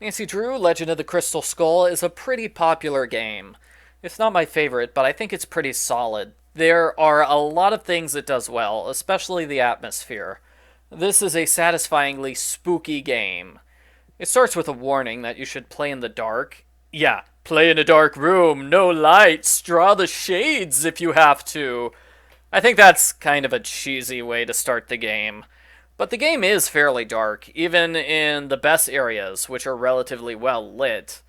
Nancy Drew, Legend of the Crystal Skull is a pretty popular game. It's not my favorite, but I think it's pretty solid. There are a lot of things it does well, especially the atmosphere. This is a satisfyingly spooky game. It starts with a warning that you should play in the dark. Yeah, play in a dark room, no lights, draw the shades if you have to. I think that's kind of a cheesy way to start the game. But the game is fairly dark, even in the Bess areas, which are relatively well lit.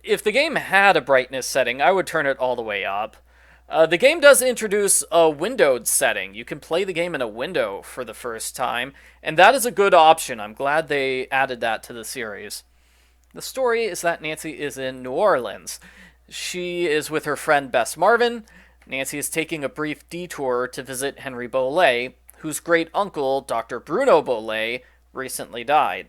If the game had a brightness setting, I would turn it all the way up. The game does introduce a windowed setting. You can play the game in a window for the first time, and that is a good option. I'm glad they added that to the series. The story is that Nancy is in New Orleans. She is with her friend Bess Marvin. Nancy is taking a brief detour to visit Henry Bolet, whose great uncle, Dr. Bruno Bolet, recently died.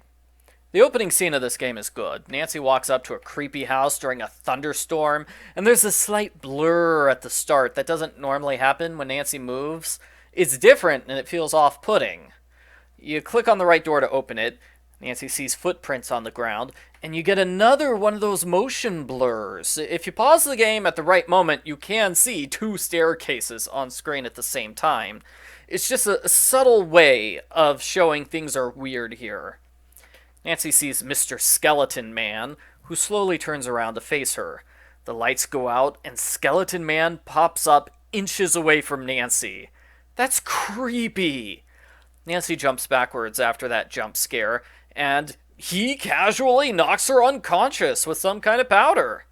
The opening scene of this game is good. Nancy walks up to a creepy house during a thunderstorm, and there's a slight blur at the start that doesn't normally happen when Nancy moves. It's different and it feels off-putting. You click on the right door to open it. Nancy sees footprints on the ground, and you get another one of those motion blurs. If you pause the game at the right moment, you can see two staircases on screen at the same time. It's just a subtle way of showing things are weird here. Nancy sees Mr. Skeleton Man, who slowly turns around to face her. The lights go out, and Skeleton Man pops up inches away from Nancy. That's creepy! Nancy jumps backwards after that jump scare, and he casually knocks her unconscious with some kind of powder.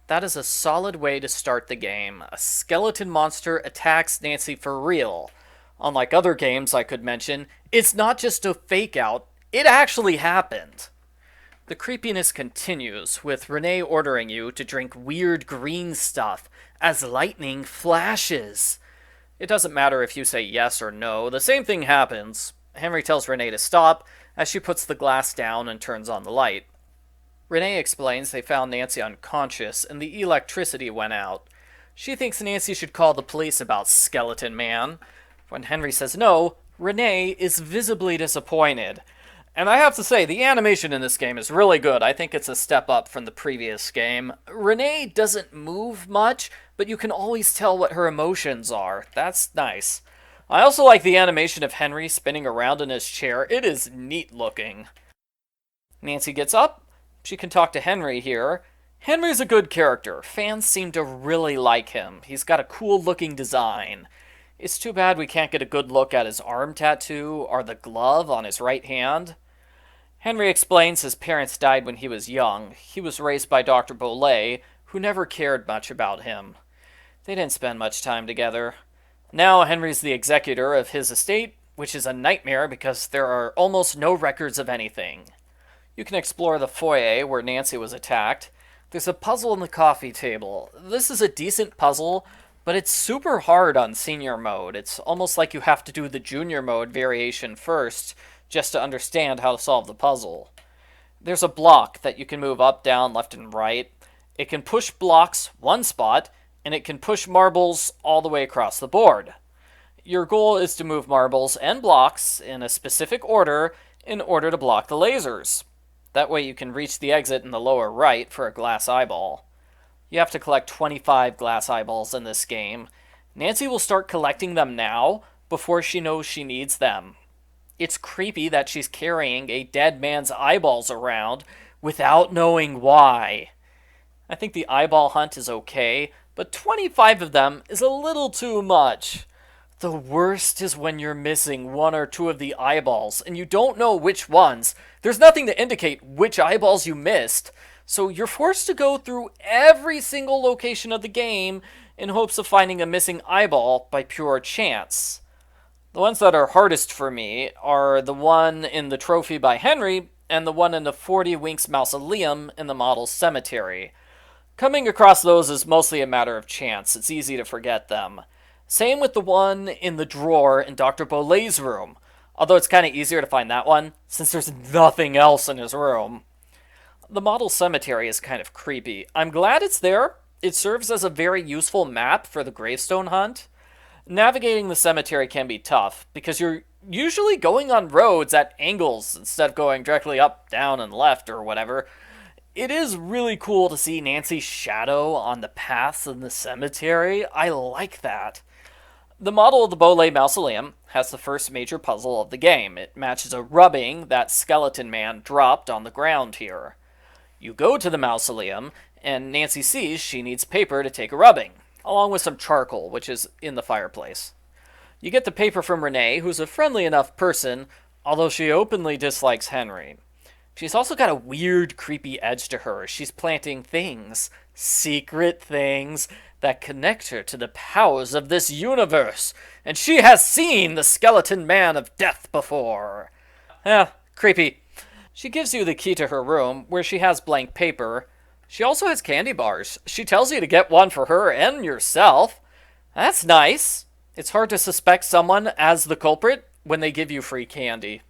That is a solid way to start the game. A skeleton monster attacks Nancy for real. Unlike other games I could mention, it's not just a fake out, it actually happened. The creepiness continues, with Renee ordering you to drink weird green stuff as lightning flashes. It doesn't matter if you say yes or no, the same thing happens. Henry tells Renee to stop as she puts the glass down and turns on the light. Renee explains they found Nancy unconscious and the electricity went out. She thinks Nancy should call the police about Skeleton Man. When Henry says no, Renee is visibly disappointed. And I have to say, the animation in this game is really good. I think it's a step up from the previous game. Renee doesn't move much, but you can always tell what her emotions are. That's nice. I also like the animation of Henry spinning around in his chair. It is neat looking. Nancy gets up. She can talk to Henry here. Henry's a good character. Fans seem to really like him. He's got a cool looking design. It's too bad we can't get a good look at his arm tattoo or the glove on his right hand. Henry explains his parents died when he was young. He was raised by Dr. Bolet, who never cared much about him. They didn't spend much time together. Now Henry's the executor of his estate, which is a nightmare because there are almost no records of anything. You can explore the foyer where Nancy was attacked. There's a puzzle on the coffee table. This is a decent puzzle, but it's super hard on senior mode. It's almost like you have to do the junior mode variation first just to understand how to solve the puzzle. There's a block that you can move up, down, left, and right. It can push blocks one spot, and it can push marbles all the way across the board. Your goal is to move marbles and blocks in a specific order in order to block the lasers. That way you can reach the exit in the lower right for a glass eyeball. You have to collect 25 glass eyeballs in this game. Nancy will start collecting them now before she knows she needs them. It's creepy that she's carrying a dead man's eyeballs around without knowing why. I think the eyeball hunt is okay, but 25 of them is a little too much. The worst is when you're missing one or two of the eyeballs and you don't know which ones. There's nothing to indicate which eyeballs you missed, so you're forced to go through every single location of the game in hopes of finding a missing eyeball by pure chance. The ones that are hardest for me are the one in the trophy by Henry and the one in the 40 Winks mausoleum in the model cemetery. Coming across those is mostly a matter of chance. It's easy to forget them. Same with the one in the drawer in Dr. Bolet's room, although it's kind of easier to find that one since there's nothing else in his room. The model cemetery is kind of creepy. I'm glad it's there. It serves as a very useful map for the gravestone hunt. Navigating the cemetery can be tough, because you're usually going on roads at angles instead of going directly up, down, and left or whatever. It is really cool to see Nancy's shadow on the paths in the cemetery. I like that. The model of the Bole mausoleum has the first major puzzle of the game. It matches a rubbing that skeleton man dropped on the ground here. You go to the mausoleum, and Nancy sees she needs paper to take a rubbing, along with some charcoal, which is in the fireplace. You get the paper from Renee, who's a friendly enough person, although she openly dislikes Henry. She's also got a weird, creepy edge to her. She's planting things, secret things, that connect her to the powers of this universe, and she has seen the skeleton man of death before. Creepy. She gives you the key to her room, where she has blank paper. She also has candy bars. She tells you to get one for her and yourself. That's nice. It's hard to suspect someone as the culprit when they give you free candy.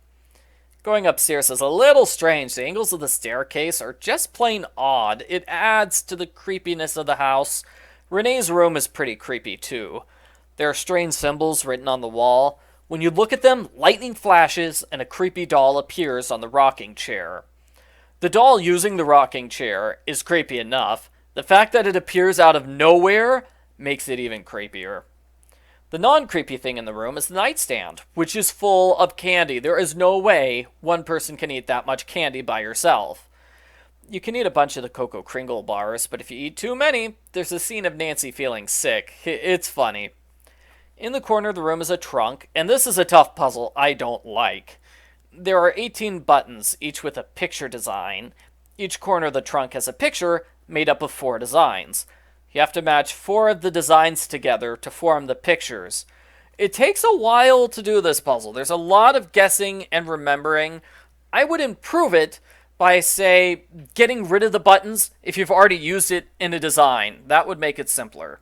Going upstairs is a little strange. The angles of the staircase are just plain odd. It adds to the creepiness of the house. Renee's room is pretty creepy too. There are strange symbols written on the wall. When you look at them, lightning flashes and a creepy doll appears on the rocking chair. The doll using the rocking chair is creepy enough. The fact that it appears out of nowhere makes it even creepier. The non-creepy thing in the room is the nightstand, which is full of candy. There is no way one person can eat that much candy by yourself. You can eat a bunch of the Cocoa Kringle bars, but if you eat too many, there's a scene of Nancy feeling sick. It's funny. In the corner of the room is a trunk, and this is a tough puzzle I don't like. There are 18 buttons, each with a picture design. Each corner of the trunk has a picture made up of 4 designs. You have to match 4 of the designs together to form the pictures. It takes a while to do this puzzle. There's a lot of guessing and remembering. I would improve it by, say, getting rid of the buttons if you've already used it in a design. That would make it simpler.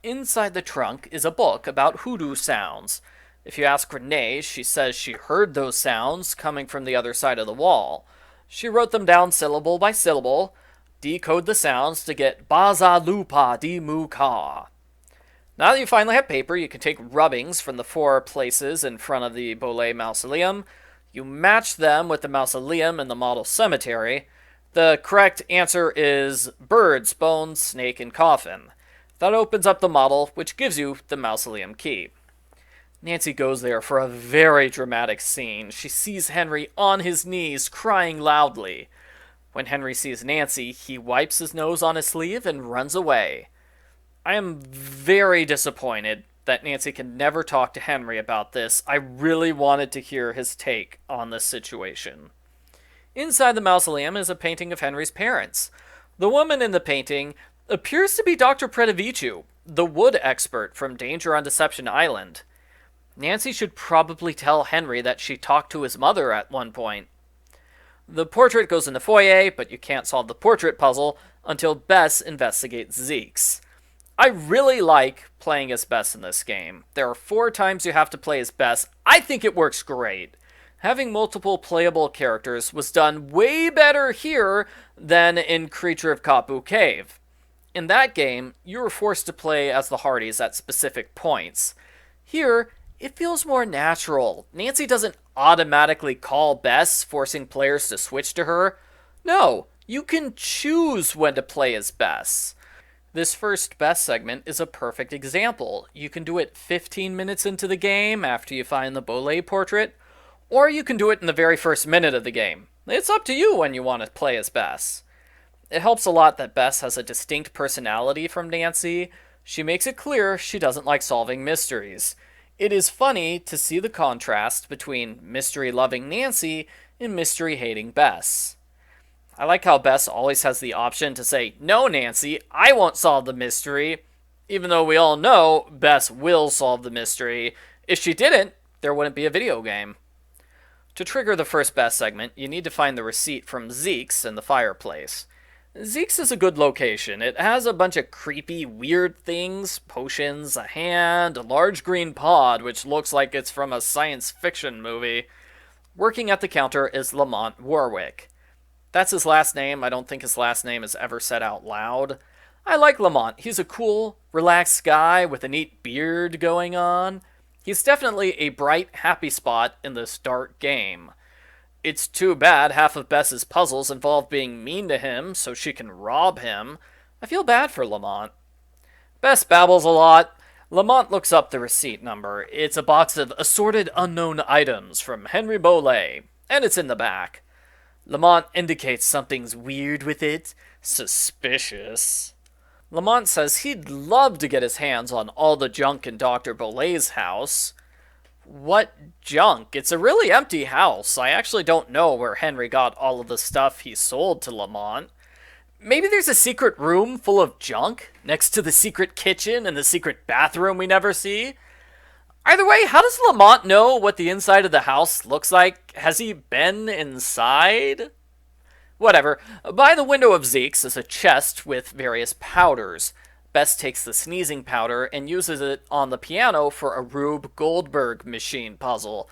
Inside the trunk is a book about hoodoo sounds. If you ask Renee, she says she heard those sounds coming from the other side of the wall. She wrote them down syllable by syllable, decode the sounds to get Baza Lupa Di Mu Ka. Now that you finally have paper, you can take rubbings from the 4 places in front of the Bole mausoleum. You match them with the mausoleum in the model cemetery. The correct answer is birds, bones, snake, and coffin. That opens up the model, which gives you the mausoleum key. Nancy goes there for a very dramatic scene. She sees Henry on his knees, crying loudly. When Henry sees Nancy, he wipes his nose on his sleeve and runs away. I am very disappointed that Nancy can never talk to Henry about this. I really wanted to hear his take on this situation. Inside the mausoleum is a painting of Henry's parents. The woman in the painting appears to be Dr. Pretavicu, the wood expert from Danger on Deception Island. Nancy should probably tell Henry that she talked to his mother at one point. The portrait goes in the foyer, but you can't solve the portrait puzzle until Bess investigates Zeke's. I really like playing as Bess in this game. There are 4 times you have to play as Bess. I think it works great. Having multiple playable characters was done way better here than in Creature of Kapu Cave. In that game, you were forced to play as the Hardys at specific points. Here, it feels more natural. Nancy doesn't automatically call Bess, forcing players to switch to her. No, you can choose when to play as Bess. This first Bess segment is a perfect example. You can do it 15 minutes into the game after you find the Bole portrait, or you can do it in the very first minute of the game. It's up to you when you want to play as Bess. It helps a lot that Bess has a distinct personality from Nancy. She makes it clear she doesn't like solving mysteries. It is funny to see the contrast between mystery-loving Nancy and mystery-hating Bess. I like how Bess always has the option to say, "No, Nancy, I won't solve the mystery," even though we all know Bess will solve the mystery. If she didn't, there wouldn't be a video game. To trigger the first Bess segment, you need to find the receipt from Zeke's in the fireplace. Zeke's is a good location. It has a bunch of creepy, weird things, potions, a hand, a large green pod, which looks like it's from a science fiction movie. Working at the counter is Lamont Warwick. That's his last name. I don't think his last name is ever said out loud. I like Lamont. He's a cool, relaxed guy with a neat beard going on. He's definitely a bright, happy spot in this dark game. It's too bad half of Bess's puzzles involve being mean to him so she can rob him. I feel bad for Lamont. Bess babbles a lot. Lamont looks up the receipt number. It's a box of assorted unknown items from Henry Bolet, and it's in the back. Lamont indicates something's weird with it. Suspicious. Lamont says he'd love to get his hands on all the junk in Dr. Bolet's house. What junk? It's a really empty house. I actually don't know where Henry got all of the stuff he sold to Lamont. Maybe there's a secret room full of junk next to the secret kitchen and the secret bathroom we never see. Either way, how does Lamont know what the inside of the house looks like? Has he been inside? Whatever. By the window of Zeke's is a chest with various powders. Bess takes the sneezing powder and uses it on the piano for a Rube Goldberg machine puzzle.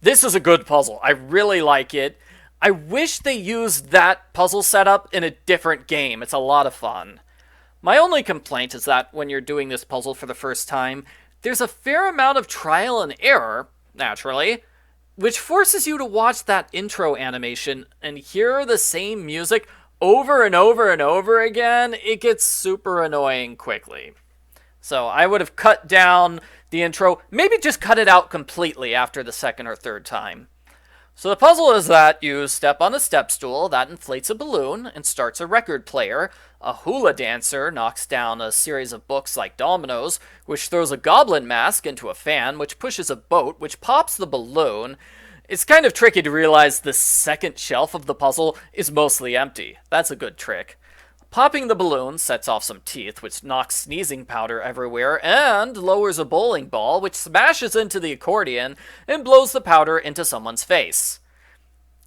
This is a good puzzle. I really like it. I wish they used that puzzle setup in a different game. It's a lot of fun. My only complaint is that when you're doing this puzzle for the first time, there's a fair amount of trial and error, naturally, which forces you to watch that intro animation and hear the same music over and over and over again. It gets super annoying quickly. So I would have cut down the intro, maybe just cut it out completely after the second or third time. So the puzzle is that you step on a step stool that inflates a balloon and starts a record player. A hula dancer knocks down a series of books like dominoes, which throws a goblin mask into a fan, which pushes a boat, which pops the balloon. It's kind of tricky to realize the second shelf of the puzzle is mostly empty. That's a good trick. Popping the balloon sets off some teeth, which knocks sneezing powder everywhere, and lowers a bowling ball, which smashes into the accordion and blows the powder into someone's face.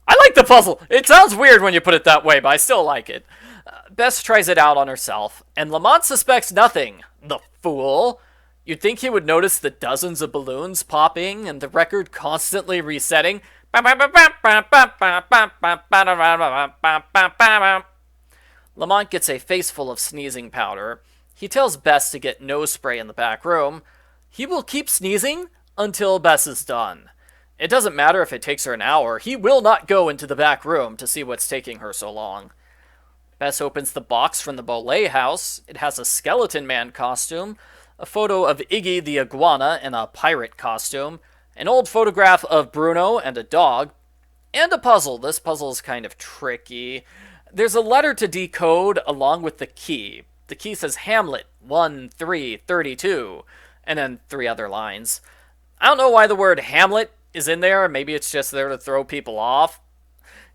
I like the puzzle! It sounds weird when you put it that way, but I still like it. Bess tries it out on herself, and Lamont suspects nothing. The fool! You'd think he would notice the dozens of balloons popping and the record constantly resetting. Lamont gets a face full of sneezing powder. He tells Bess to get nose spray in the back room. He will keep sneezing until Bess is done. It doesn't matter if it takes her an hour. He will not go into the back room to see what's taking her so long. Bess opens the box from the Bolet house. It has a skeleton man costume, a photo of Iggy the iguana in a pirate costume, an old photograph of Bruno and a dog, and a puzzle. This puzzle is kind of tricky. There's a letter to decode along with the key. The key says Hamlet 1332, and then 3 other lines. I don't know why the word Hamlet is in there. Maybe it's just there to throw people off.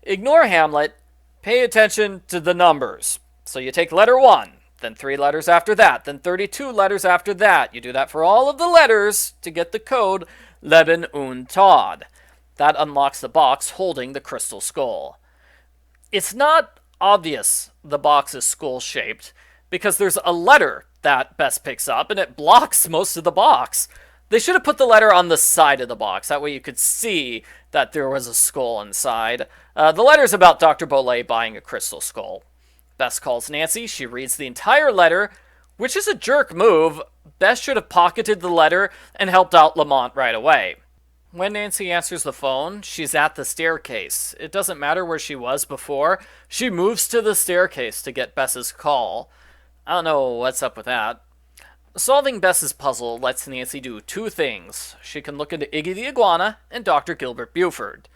Ignore Hamlet. Pay attention to the numbers. So you take letter 1, then 3 letters after that, then 32 letters after that. You do that for all of the letters to get the code Leben und Tod. That unlocks the box holding the crystal skull. It's not obvious the box is skull-shaped because there's a letter that Bess picks up and it blocks most of the box. They should have put the letter on the side of the box. That way you could see that there was a skull inside. The letter's about Dr. Bolet buying a crystal skull. Bess calls Nancy. She reads the entire letter, which is a jerk move. Bess should have pocketed the letter and helped out Lamont right away. When Nancy answers the phone, she's at the staircase. It doesn't matter where she was before. She moves to the staircase to get Bess's call. I don't know what's up with that. Solving Bess's puzzle lets Nancy do 2 things. She can look into Iggy the iguana and Dr. Gilbert Buford.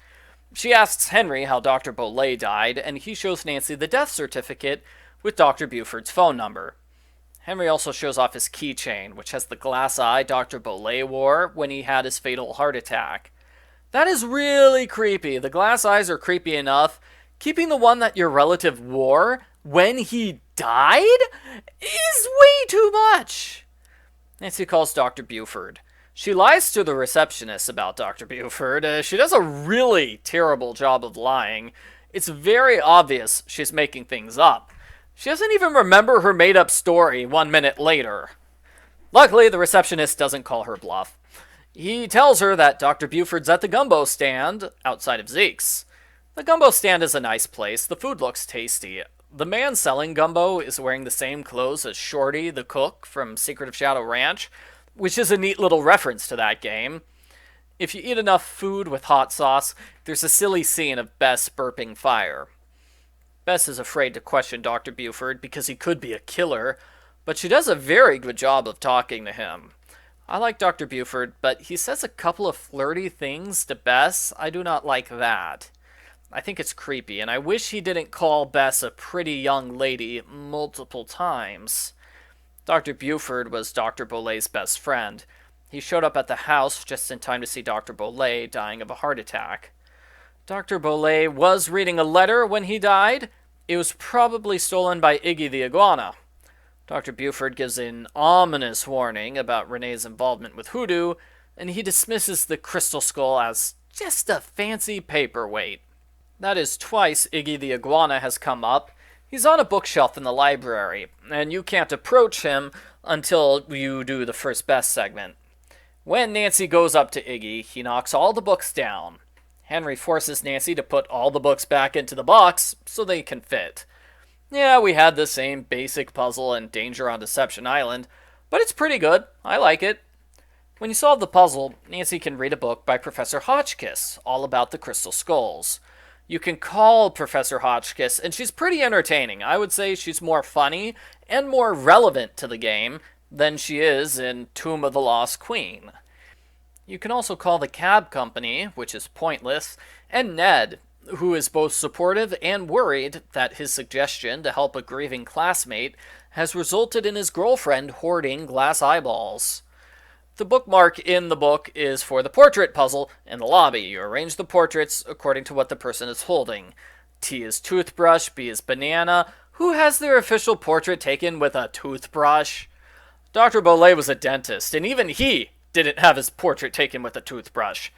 She asks Henry how Dr. Bolet died, and he shows Nancy the death certificate with Dr. Buford's phone number. Henry also shows off his keychain, which has the glass eye Dr. Bolet wore when he had his fatal heart attack. That is really creepy. The glass eyes are creepy enough. Keeping the one that your relative wore when he died is way too much. Nancy calls Dr. Buford. She lies to the receptionist about Dr. Buford. She does a really terrible job of lying. It's very obvious she's making things up. She doesn't even remember her made-up story 1 minute later. Luckily, the receptionist doesn't call her bluff. He tells her that Dr. Buford's at the gumbo stand outside of Zeke's. The gumbo stand is a nice place. The food looks tasty. The man selling gumbo is wearing the same clothes as Shorty, the cook from Secret of Shadow Ranch, which is a neat little reference to that game. If you eat enough food with hot sauce, there's a silly scene of Bess burping fire. Bess is afraid to question Dr. Buford because he could be a killer, but she does a very good job of talking to him. I like Dr. Buford, but he says a couple of flirty things to Bess. I do not like that. I think it's creepy, and I wish he didn't call Bess a pretty young lady multiple times. Dr. Buford was Dr. Bolet's best friend. He showed up at the house just in time to see Dr. Bolet dying of a heart attack. Dr. Bolet was reading a letter when he died. It was probably stolen by Iggy the iguana. Dr. Buford gives an ominous warning about Renee's involvement with hoodoo, and he dismisses the crystal skull as just a fancy paperweight. That is twice Iggy the iguana has come up. He's on a bookshelf in the library, and you can't approach him until you do the first Bess segment. When Nancy goes up to Iggy, he knocks all the books down. Henry forces Nancy to put all the books back into the box so they can fit. Yeah, we had the same basic puzzle in Danger on Deception Island, but it's pretty good. I like it. When you solve the puzzle, Nancy can read a book by Professor Hotchkiss, all about the crystal skulls. You can call Professor Hotchkiss, and she's pretty entertaining. I would say she's more funny and more relevant to the game than she is in Tomb of the Lost Queen. You can also call the cab company, which is pointless, and Ned, who is both supportive and worried that his suggestion to help a grieving classmate has resulted in his girlfriend hoarding glass eyeballs. The bookmark in the book is for the portrait puzzle in the lobby. You arrange the portraits according to what the person is holding. T is toothbrush, B is banana. Who has their official portrait taken with a toothbrush? Dr. Bolet was a dentist, and even he didn't have his portrait taken with a toothbrush.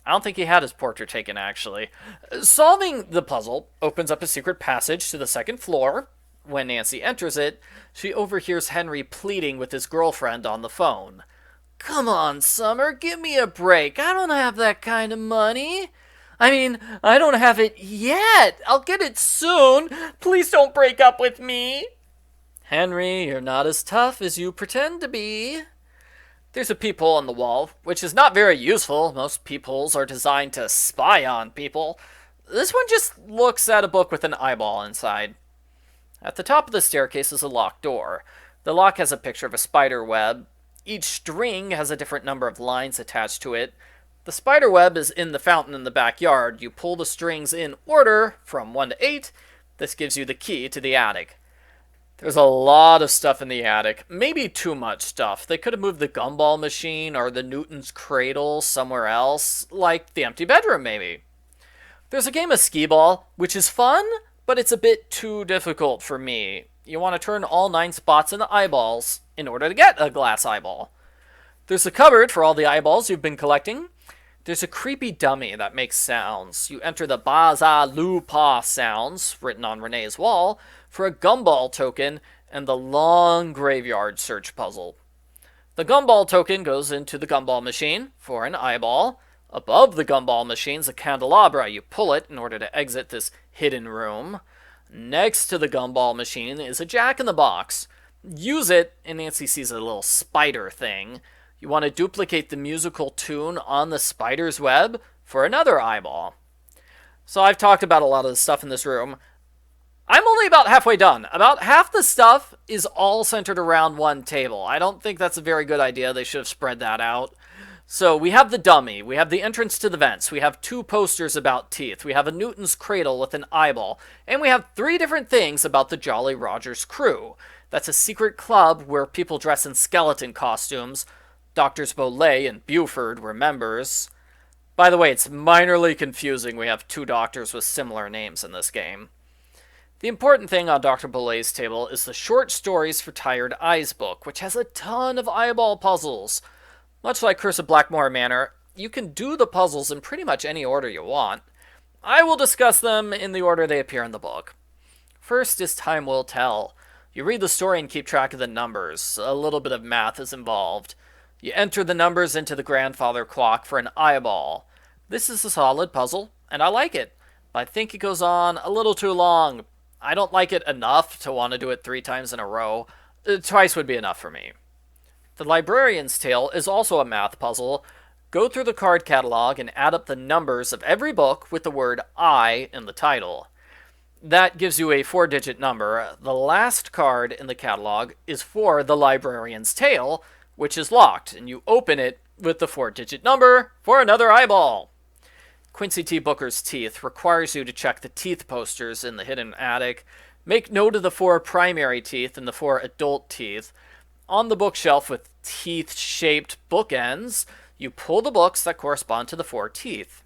I don't think he had his portrait taken, actually. Solving the puzzle opens up a secret passage to the second floor. When Nancy enters it, she overhears Henry pleading with his girlfriend on the phone. "Come on, Summer, give me a break. I don't have that kind of money. I don't have it yet. I'll get it soon. Please don't break up with me." "Henry, you're not as tough as you pretend to be." There's a peephole on the wall, which is not very useful. Most peepholes are designed to spy on people. This one just looks at a book with an eyeball inside. At the top of the staircase is a locked door. The lock has a picture of a spider web. Each string has a different number of lines attached to it. The spider web is in the fountain in the backyard. You pull the strings in order from 1 to 8. This gives you the key to the attic. There's a lot of stuff in the attic. Maybe too much stuff. They could have moved the gumball machine or the Newton's cradle somewhere else, like the empty bedroom maybe. There's a game of skee-ball, which is fun, but it's a bit too difficult for me. You want to turn all 9 spots into eyeballs in order to get a glass eyeball. There's a cupboard for all the eyeballs you've been collecting. There's a creepy dummy that makes sounds. You enter the ba-za-lu-pa sounds, written on Renee's wall, for a gumball token and the long graveyard search puzzle. The gumball token goes into the gumball machine for an eyeball. Above the gumball machine's a candelabra. You pull it in order to exit this hidden room. Next to the gumball machine is a jack-in-the-box. Use it, and Nancy sees a little spider thing. You want to duplicate the musical tune on the spider's web for another eyeball. So I've talked about a lot of the stuff in this room. I'm only about halfway done. About half the stuff is all centered around one table. I don't think that's a very good idea. They should have spread that out. So we have the dummy. We have the entrance to the vents. We have 2 posters about teeth. We have a Newton's cradle with an eyeball. And we have 3 different things about the Jolly Rogers crew. That's a secret club where people dress in skeleton costumes. Doctors Bolet and Buford were members. By the way, it's minorly confusing. We have 2 doctors with similar names in this game. The important thing on Dr. Bolet's table is the Short Stories for Tired Eyes book, which has a ton of eyeball puzzles. Much like Curse of Blackmore Manor, you can do the puzzles in pretty much any order you want. I will discuss them in the order they appear in the book. First is Time Will Tell. You read the story and keep track of the numbers. A little bit of math is involved. You enter the numbers into the grandfather clock for an eyeball. This is a solid puzzle, and I like it, but I think it goes on a little too long. I don't like it enough to want to do it 3 times in a row. Twice would be enough for me. The Librarian's Tale is also a math puzzle. Go through the card catalog and add up the numbers of every book with the word I in the title. That gives you a 4-digit number. The last card in the catalog is for the librarian's tale, which is locked, and you open it with the 4-digit number for another eyeball. Quincy T. Booker's Teeth requires you to check the teeth posters in the hidden attic. Make note of the 4 primary teeth and the 4 adult teeth. On the bookshelf with teeth-shaped bookends, you pull the books that correspond to the 4 teeth.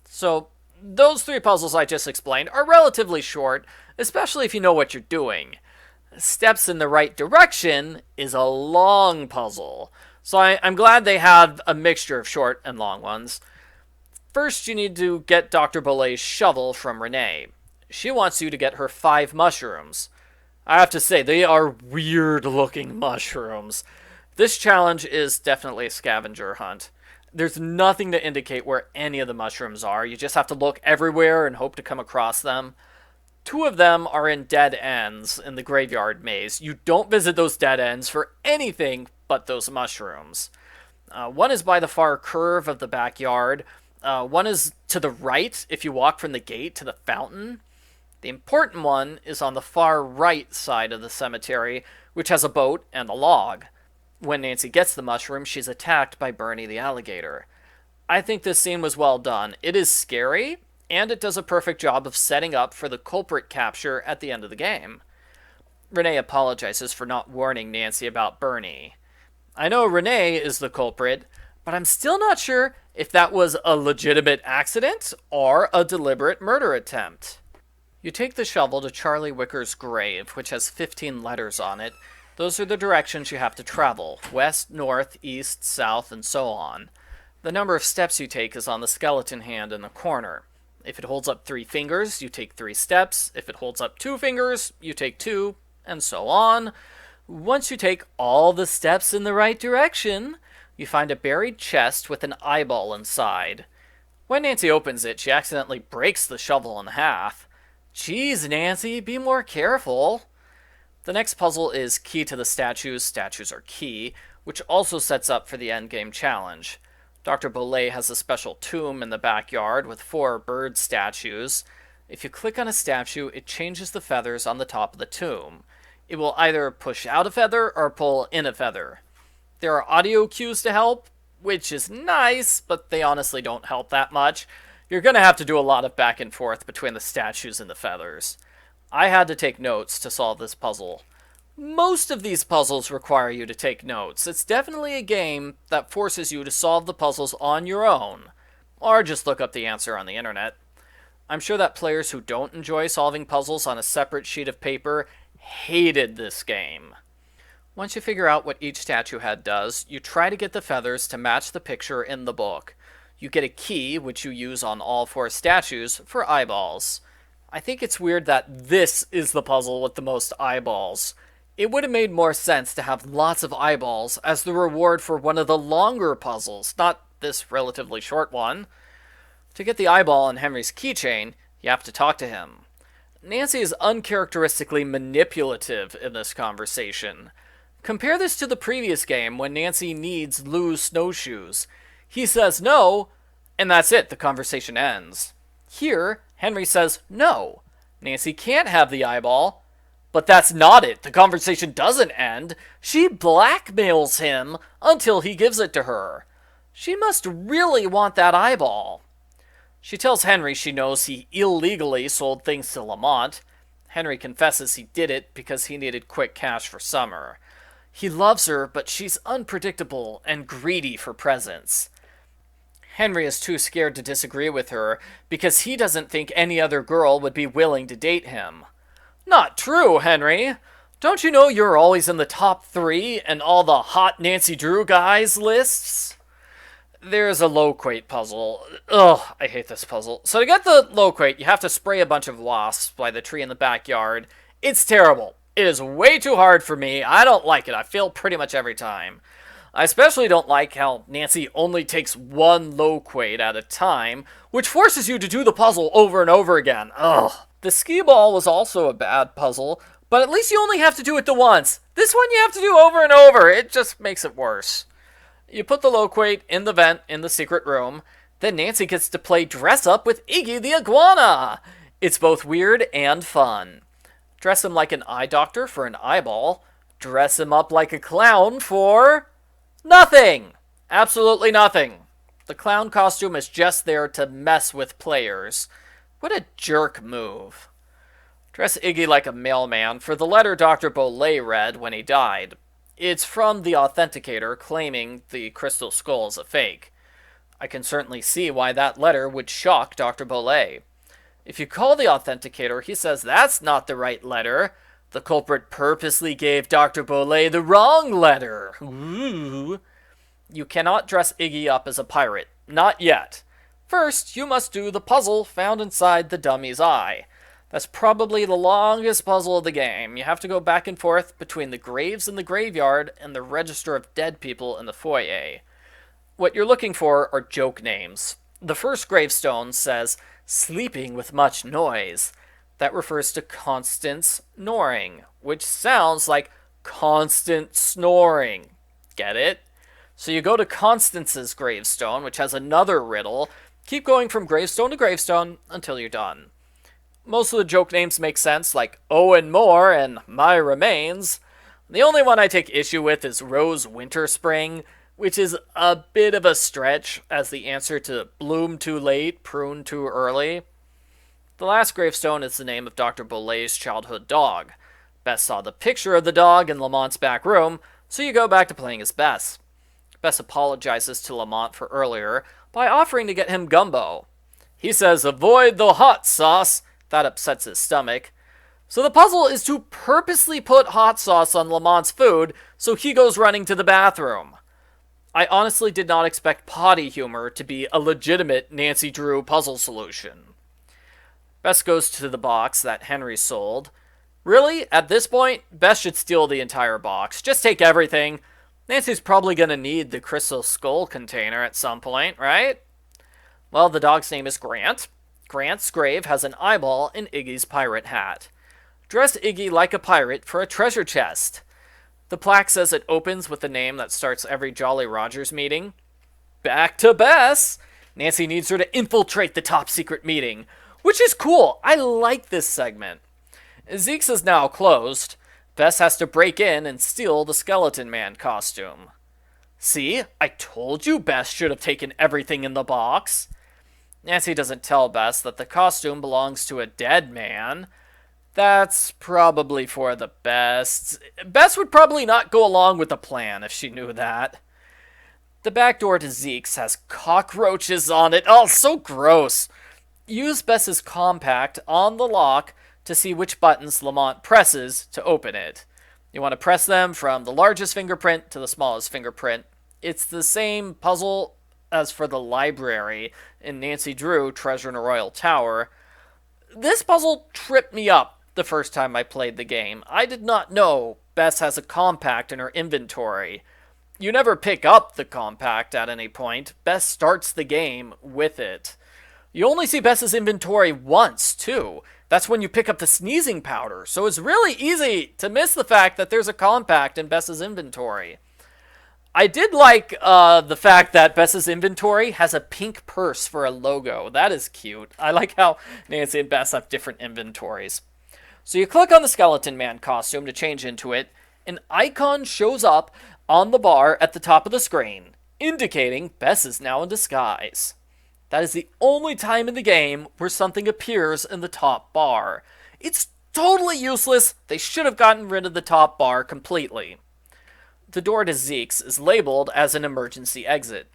So, those 3 puzzles I just explained are relatively short, especially if you know what you're doing. Steps in the right direction is a long puzzle, so I'm glad they have a mixture of short and long ones. First, you need to get Dr. Bolet's shovel from Renee. She wants you to get her 5 mushrooms. I have to say, they are weird-looking mushrooms. This challenge is definitely a scavenger hunt. There's nothing to indicate where any of the mushrooms are. You just have to look everywhere and hope to come across them. 2 of them are in dead ends in the graveyard maze. You don't visit those dead ends for anything but those mushrooms. One is by the far curve of the backyard. One is to the right if you walk from the gate to the fountain. The important one is on the far right side of the cemetery, which has a boat and a log. When Nancy gets the mushroom, she's attacked by Bernie the alligator. I think this scene was well done. It is scary, and it does a perfect job of setting up for the culprit capture at the end of the game. Renee apologizes for not warning Nancy about Bernie. I know Renee is the culprit, but I'm still not sure if that was a legitimate accident or a deliberate murder attempt. You take the shovel to Charlie Wicker's grave, which has 15 letters on it. Those are the directions you have to travel: west, north, east, south, and so on. The number of steps you take is on the skeleton hand in the corner. If it holds up 3 fingers, you take 3 steps. If it holds up 2 fingers, you take 2, and so on. Once you take all the steps in the right direction, you find a buried chest with an eyeball inside. When Nancy opens it, she accidentally breaks the shovel in half. Jeez, Nancy, be more careful. The next puzzle is Key to the Statues. Statues are key, which also sets up for the endgame challenge. Dr. Bolet has a special tomb in the backyard with 4 bird statues. If you click on a statue, it changes the feathers on the top of the tomb. It will either push out a feather or pull in a feather. There are audio cues to help, which is nice, but they honestly don't help that much. You're going to have to do a lot of back and forth between the statues and the feathers. I had to take notes to solve this puzzle. Most of these puzzles require you to take notes. It's definitely a game that forces you to solve the puzzles on your own, or just look up the answer on the internet. I'm sure that players who don't enjoy solving puzzles on a separate sheet of paper hated this game. Once you figure out what each statue head does, you try to get the feathers to match the picture in the book. You get a key, which you use on all 4 statues, for eyeballs. I think it's weird that this is the puzzle with the most eyeballs. It would have made more sense to have lots of eyeballs as the reward for one of the longer puzzles, not this relatively short one. To get the eyeball on Henry's keychain, you have to talk to him. Nancy is uncharacteristically manipulative in this conversation. Compare this to the previous game when Nancy needs Lou's snowshoes. He says no, and that's it, the conversation ends. Here, Henry says no. Nancy can't have the eyeball, but that's not it. The conversation doesn't end. She blackmails him until he gives it to her. She must really want that eyeball. She tells Henry she knows he illegally sold things to Lamont. Henry confesses he did it because he needed quick cash for summer. He loves her, but she's unpredictable and greedy for presents. Henry is too scared to disagree with her because he doesn't think any other girl would be willing to date him. Not true, Henry. Don't you know you're always in the top 3 in all the hot Nancy Drew guys lists? There's a loquate puzzle. Ugh, I hate this puzzle. So to get the loquate, you have to spray a bunch of wasps by the tree in the backyard. It's terrible. It is way too hard for me. I don't like it. I fail pretty much every time. I especially don't like how Nancy only takes 1 loquate at a time, which forces you to do the puzzle over and over again. Ugh. The skee ball was also a bad puzzle, but at least you only have to do it the once. This one you have to do over and over. It just makes it worse. You put the loquate in the vent in the secret room, then Nancy gets to play dress up with Iggy the iguana. It's both weird and fun. Dress him like an eye doctor for an eyeball. Dress him up like a clown for nothing. Absolutely nothing. The clown costume is just there to mess with players. What a jerk move. Dress Iggy like a mailman for the letter Dr. Bolay read when he died. It's from the authenticator claiming the crystal skull is a fake. I can certainly see why that letter would shock Dr. Bolay. If you call the authenticator, he says that's not the right letter. The culprit purposely gave Dr. Bolay the wrong letter. Ooh. You cannot dress Iggy up as a pirate. Not yet. First, you must do the puzzle found inside the dummy's eye. That's probably the longest puzzle of the game. You have to go back and forth between the graves in the graveyard and the register of dead people in the foyer. What you're looking for are joke names. The first gravestone says, sleeping with much noise. That refers to Constance snoring, which sounds like constant snoring. Get it? So you go to Constance's gravestone, which has another riddle. Keep going from gravestone to gravestone until you're done. Most of the joke names make sense, like Owen Moore and My Remains. The only one I take issue with is Rose Winterspring, which is a bit of a stretch as the answer to Bloom Too Late, Prune Too Early. The last gravestone is the name of Dr. Bolay's childhood dog. Bess saw the picture of the dog in Lamont's back room, so you go back to playing as Bess. Bess apologizes to Lamont for earlier by offering to get him gumbo. He says, avoid the hot sauce. That upsets his stomach. So the puzzle is to purposely put hot sauce on Lamont's food so he goes running to the bathroom. I honestly did not expect potty humor to be a legitimate Nancy Drew puzzle solution. Bess goes to the box that Henry sold. Really? At this point, Bess should steal the entire box. Just take everything. Nancy's probably going to need the crystal skull container at some point, right? Well, the dog's name is Grant. Grant's grave has an eyeball in Iggy's pirate hat. Dress Iggy like a pirate for a treasure chest. The plaque says it opens with the name that starts every Jolly Rogers meeting. Back to Bess! Nancy needs her to infiltrate the top secret meeting, which is cool. I like this segment. Zeke's is now closed. Bess has to break in and steal the Skeleton Man costume. See, I told you Bess should have taken everything in the box. Nancy doesn't tell Bess that the costume belongs to a dead man. That's probably for the best. Bess would probably not go along with the plan if she knew that. The back door to Zeke's has cockroaches on it. Oh, so gross. Use Bess's compact on the lock to see which buttons Lamont presses to open it. You want to press them from the largest fingerprint to the smallest fingerprint. It's the same puzzle as for the library in Nancy Drew Treasure in a Royal Tower. This puzzle tripped me up the first time I played the game. I did not know Bess has a compact in her inventory. You never pick up the compact at any point. Bess starts the game with it. You only see Bess's inventory once, too. That's when you pick up the sneezing powder, so it's really easy to miss the fact that there's a compact in Bess's inventory. I did like the fact that Bess's inventory has a pink purse for a logo. That is cute. I like how Nancy and Bess have different inventories. So you click on the Skeleton Man costume to change into it. An icon shows up on the bar at the top of the screen, indicating Bess is now in disguise. That is the only time in the game where something appears in the top bar. It's totally useless. They should have gotten rid of the top bar completely. The door to Zeke's is labeled as an emergency exit.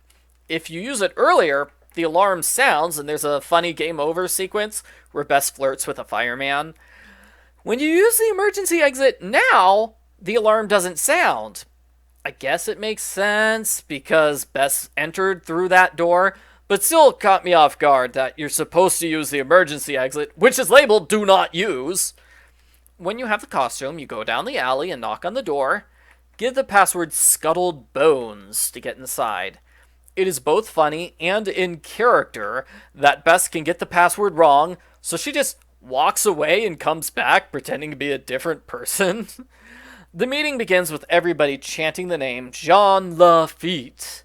If you use it earlier, the alarm sounds and there's a funny game over sequence where Bess flirts with a fireman. When you use the emergency exit now, the alarm doesn't sound. I guess it makes sense because Bess entered through that door, but still caught me off guard that you're supposed to use the emergency exit, which is labeled Do Not Use. When you have the costume, you go down the alley and knock on the door. Give the password Scuttled Bones to get inside. It is both funny and in character that Bess can get the password wrong, so she just walks away and comes back pretending to be a different person. The meeting begins with everybody chanting the name Jean Lafitte.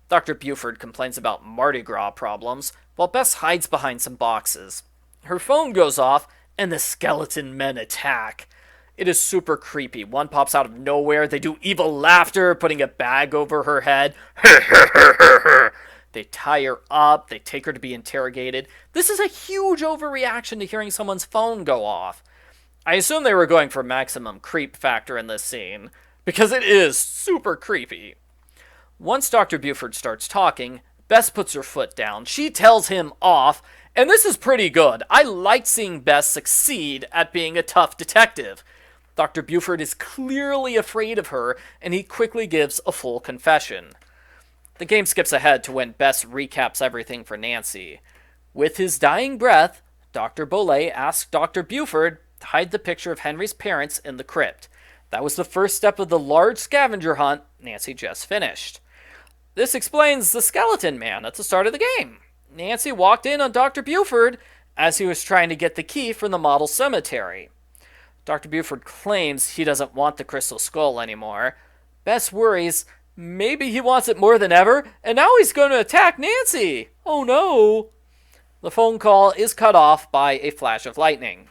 Dr. Buford complains about Mardi Gras problems, while Bess hides behind some boxes. Her phone goes off, and the skeleton men attack. It is super creepy. One pops out of nowhere. They do evil laughter, putting a bag over her head. They tie her up. They take her to be interrogated. This is a huge overreaction to hearing someone's phone go off. I assume they were going for maximum creep factor in this scene, because it is super creepy. Once Dr. Buford starts talking, Bess puts her foot down. She tells him off, and this is pretty good. I like seeing Bess succeed at being a tough detective. Dr. Buford is clearly afraid of her, and he quickly gives a full confession. The game skips ahead to when Bess recaps everything for Nancy. With his dying breath, Dr. Bolet asks Dr. Buford to hide the picture of Henry's parents in the crypt. That was the first step of the large scavenger hunt Nancy just finished. This explains the skeleton man at the start of the game. Nancy walked in on Dr. Buford as he was trying to get the key from the model cemetery. Dr. Buford claims he doesn't want the crystal skull anymore. Bess worries maybe he wants it more than ever, and now he's going to attack Nancy. Oh no. The phone call is cut off by a flash of lightning.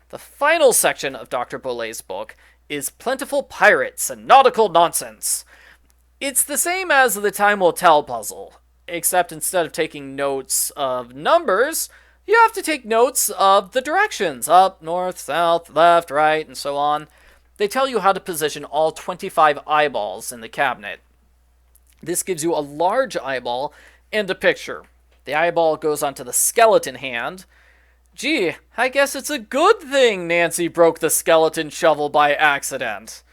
The final section of Dr. Bolet's book is Plentiful Pirates and Nautical Nonsense. It's the same as the Time Will Tell puzzle, except instead of taking notes of numbers, you have to take notes of the directions, up, north, south, left, right, and so on. They tell you how to position all 25 eyeballs in the cabinet. This gives you a large eyeball and a picture. The eyeball goes onto the skeleton hand. Gee, I guess it's a good thing Nancy broke the skeleton shovel by accident.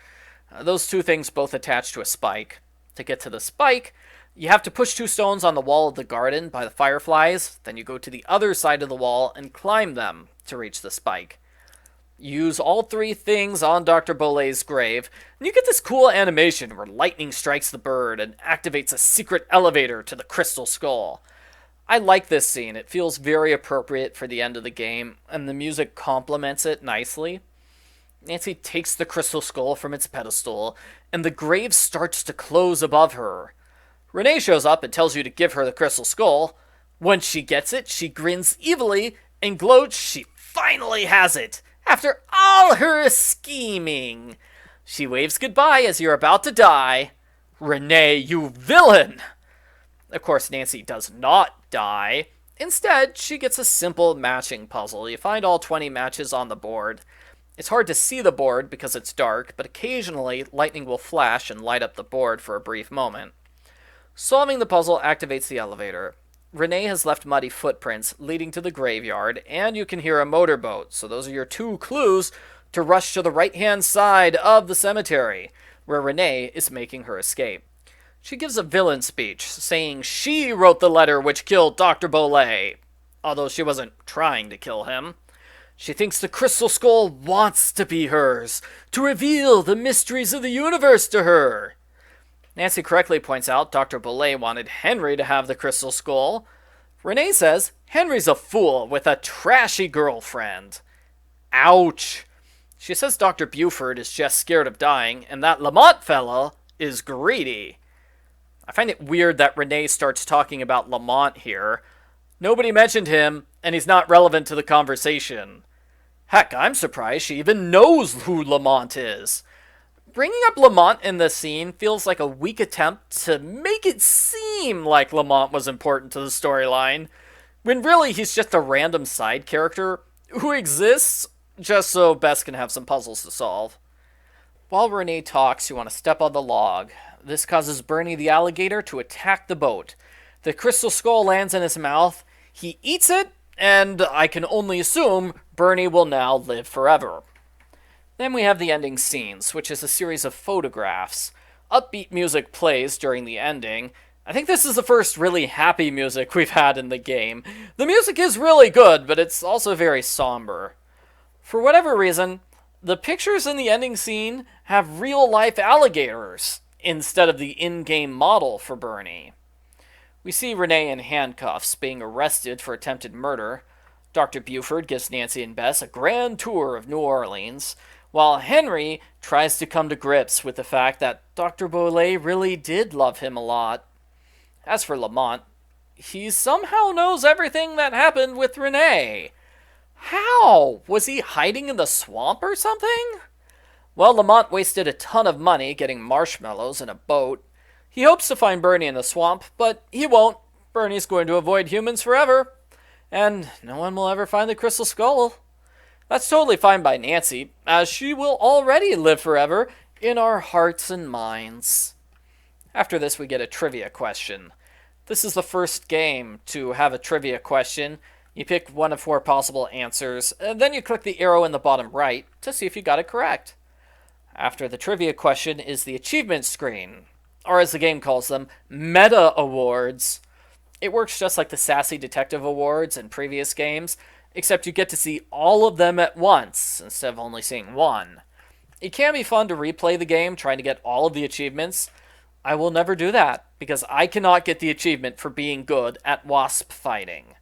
Those two things both attach to a spike. To get to the spike, you have to push 2 stones on the wall of the garden by the fireflies, then you go to the other side of the wall and climb them to reach the spike. You use all 3 things on Dr. Bolet's grave, and you get this cool animation where lightning strikes the bird and activates a secret elevator to the crystal skull. I like this scene. It feels very appropriate for the end of the game, and the music complements it nicely. Nancy takes the crystal skull from its pedestal, and the grave starts to close above her. Renee shows up and tells you to give her the crystal skull. Once she gets it, she grins evilly and gloats she finally has it, after all her scheming. She waves goodbye as you're about to die. Renee, you villain! Of course, Nancy does not die. Instead, she gets a simple matching puzzle. You find all 20 matches on the board. It's hard to see the board because it's dark, but occasionally lightning will flash and light up the board for a brief moment. Solving the puzzle activates the elevator. Renee has left muddy footprints leading to the graveyard, and you can hear a motorboat, so those are your 2 clues to rush to the right-hand side of the cemetery, where Renee is making her escape. She gives a villain speech, saying she wrote the letter which killed Dr. Bolet, although she wasn't trying to kill him. She thinks the crystal skull wants to be hers, to reveal the mysteries of the universe to her. Nancy correctly points out Dr. Bolet wanted Henry to have the crystal skull. Renee says Henry's a fool with a trashy girlfriend. Ouch. She says Dr. Buford is just scared of dying, and that Lamont fella is greedy. I find it weird that Renee starts talking about Lamont here. Nobody mentioned him, and he's not relevant to the conversation. Heck, I'm surprised she even knows who Lamont is. Bringing up Lamont in this scene feels like a weak attempt to make it seem like Lamont was important to the storyline, when really he's just a random side character who exists just so Bess can have some puzzles to solve. While Renee talks, you want to step on the log. This causes Bernie the alligator to attack the boat. The crystal skull lands in his mouth. He eats it, and I can only assume Bernie will now live forever. Then we have the ending scenes, which is a series of photographs. Upbeat music plays during the ending. I think this is the first really happy music we've had in the game. The music is really good, but it's also very somber. For whatever reason, the pictures in the ending scene have real-life alligators instead of the in-game model for Bernie. We see Renee in handcuffs being arrested for attempted murder. Dr. Buford gives Nancy and Bess a grand tour of New Orleans, while Henry tries to come to grips with the fact that Dr. Bolet really did love him a lot. As for Lamont, he somehow knows everything that happened with Renee. How? Was he hiding in the swamp or something? Well, Lamont wasted a ton of money getting marshmallows in a boat. He hopes to find Bernie in the swamp, but he won't. Bernie's going to avoid humans forever. And no one will ever find the crystal skull. That's totally fine by Nancy, as she will already live forever in our hearts and minds. After this, we get a trivia question. This is the first game to have a trivia question. You pick one of 4 possible answers, and then you click the arrow in the bottom right to see if you got it correct. After the trivia question is the achievement screen, or as the game calls them, meta awards. It works just like the Sassy Detective Awards in previous games, except you get to see all of them at once, instead of only seeing one. It can be fun to replay the game, trying to get all of the achievements. I will never do that, because I cannot get the achievement for being good at wasp fighting.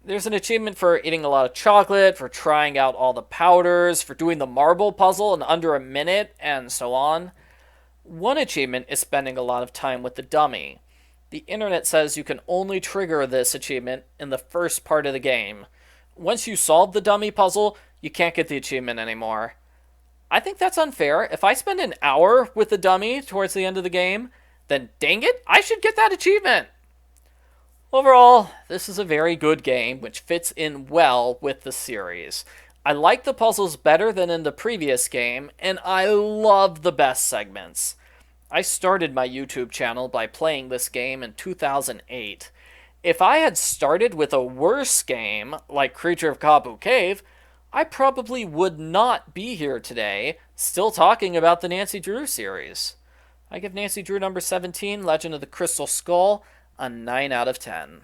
There's an achievement for eating a lot of chocolate, for trying out all the powders, for doing the marble puzzle in under a minute, and so on. One achievement is spending a lot of time with the dummy. The internet says you can only trigger this achievement in the first part of the game. Once you solve the dummy puzzle, you can't get the achievement anymore. I think that's unfair. If I spend an hour with the dummy towards the end of the game, then dang it, I should get that achievement. Overall, this is a very good game, which fits in well with the series. I like the puzzles better than in the previous game, and I love the Bess segments. I started my YouTube channel by playing this game in 2008. If I had started with a worse game, like Creature of Kabu Cave, I probably would not be here today, still talking about the Nancy Drew series. I give Nancy Drew number 17, Legend of the Crystal Skull, a 9 out of 10.